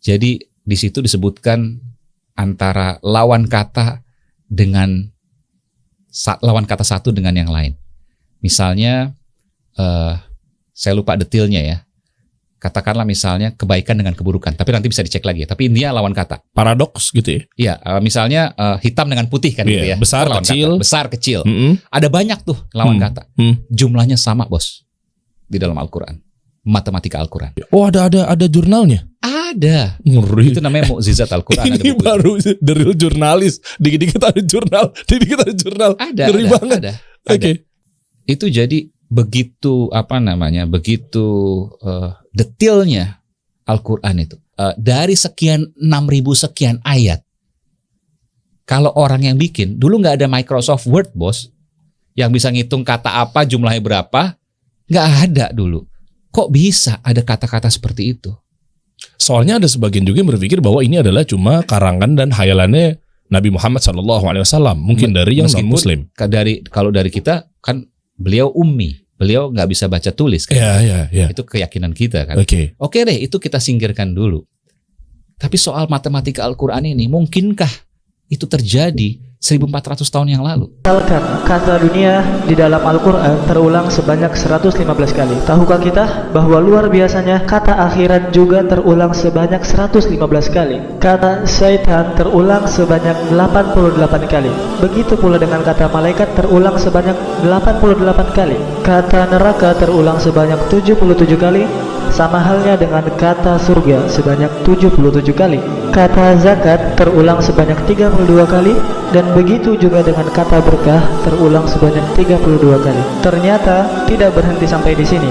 Jadi di situ disebutkan antara lawan kata satu dengan yang lain. Misalnya, saya lupa detailnya ya. Katakanlah misalnya kebaikan dengan keburukan, tapi nanti bisa dicek lagi. Tapi intinya lawan kata. Paradoks gitu ya? Iya, misalnya hitam dengan putih kan gitu ya. Besar, kecil. Besar, kecil. Ada banyak tuh lawan kata. Jumlahnya sama, Bos. Di dalam Al-Quran. Matematika Al-Quran. Oh, ada jurnalnya? Ada. Ngeri. Itu namanya mukjizat Al-Quran. Ini baru the real jurnalis. Dikit-dikit ada jurnal. Dikit-dikit ada jurnal. Ngeri banget. Ada. Oke. Itu jadi begitu detailnya Al-Quran itu. Dari sekian 6.000 sekian ayat. Kalau orang yang bikin, dulu nggak ada Microsoft Word, Bos, yang bisa ngitung kata apa, jumlahnya berapa, nggak ada dulu. Kok bisa ada kata-kata seperti itu? Soalnya ada sebagian juga yang berpikir bahwa ini adalah cuma karangan dan hayalannya Nabi Muhammad SAW. Mungkin dari yang non-Muslim. Kalau dari kita, kan beliau ummi. Beliau nggak bisa baca tulis kan? Iya. Itu keyakinan kita kan. Oke deh, itu kita singkirkan dulu. Tapi soal matematika Al-Quran ini, mungkinkah itu terjadi 1400 tahun yang lalu? Misalkan kata dunia di dalam Al-Quran terulang sebanyak 115 kali. Tahukah kita bahwa luar biasanya kata akhirat juga terulang sebanyak 115 kali. Kata syaitan terulang sebanyak 88 kali. Begitu pula dengan kata malaikat terulang sebanyak 88 kali. Kata neraka terulang sebanyak 77 kali. Sama halnya dengan kata surga sebanyak 77 kali. Kata zakat terulang sebanyak 32 kali. Dan begitu juga dengan kata berkah terulang sebanyak 32 kali. Ternyata tidak berhenti sampai di sini.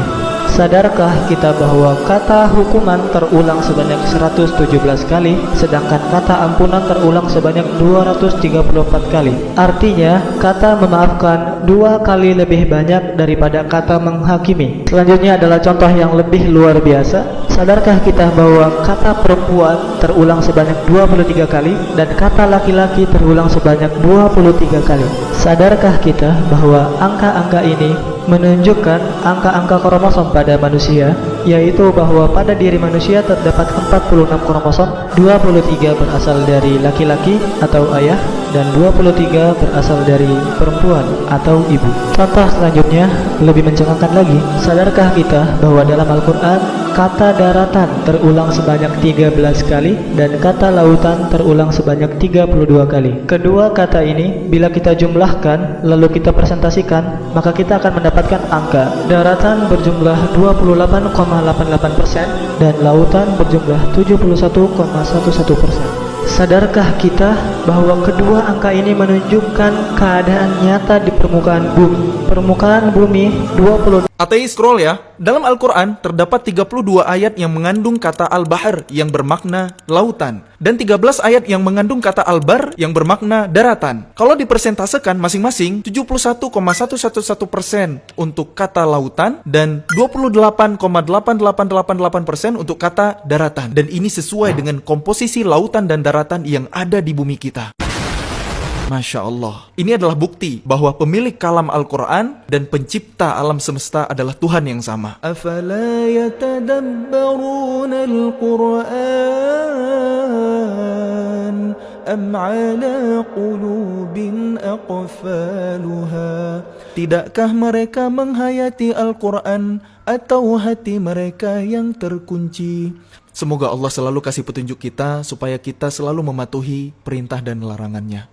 Sadarkah kita bahwa kata hukuman terulang sebanyak 117 kali, sedangkan kata ampunan terulang sebanyak 234 kali. Artinya, kata memaafkan 2 kali lebih banyak daripada kata menghakimi. Selanjutnya adalah contoh yang lebih luar biasa. Sadarkah kita bahwa kata perempuan terulang sebanyak 23 kali dan kata laki-laki terulang sebanyak 23 kali? Sadarkah kita bahwa angka-angka ini menunjukkan angka-angka kromosom pada manusia, yaitu bahwa pada diri manusia terdapat 46 kromosom, 23 berasal dari laki-laki atau ayah dan 23 berasal dari perempuan atau ibu. Contoh selanjutnya lebih mencengangkan lagi. Sadarkah kita bahwa dalam Al-Quran kata daratan terulang sebanyak 13 kali dan kata lautan terulang sebanyak 32 kali. Kedua kata ini bila kita jumlahkan lalu kita presentasikan, maka kita akan mendapatkan angka daratan berjumlah 28,88% dan lautan berjumlah 71,11%. Sadarkah kita bahwa kedua angka ini menunjukkan keadaan nyata di permukaan bumi? Permukaan bumi 20. Ateis scroll ya. Dalam Al-Quran terdapat 32 ayat yang mengandung kata al-bahr yang bermakna lautan dan 13 ayat yang mengandung kata al-bar yang bermakna daratan. Kalau dipersentasekan masing-masing 71,111% untuk kata lautan dan 28,8888% untuk kata daratan. Dan ini sesuai dengan komposisi lautan dan daratan yang ada di bumi kita. Masya Allah. Ini adalah bukti bahwa pemilik kalam Al-Quran dan pencipta alam semesta adalah Tuhan yang sama. Afala yatadabbaruna al-Quran am ala qulubin aqfaluha. Tidakkah mereka menghayati Al-Quran atau hati mereka yang terkunci? Semoga Allah selalu kasih petunjuk kita supaya kita selalu mematuhi perintah dan larangannya.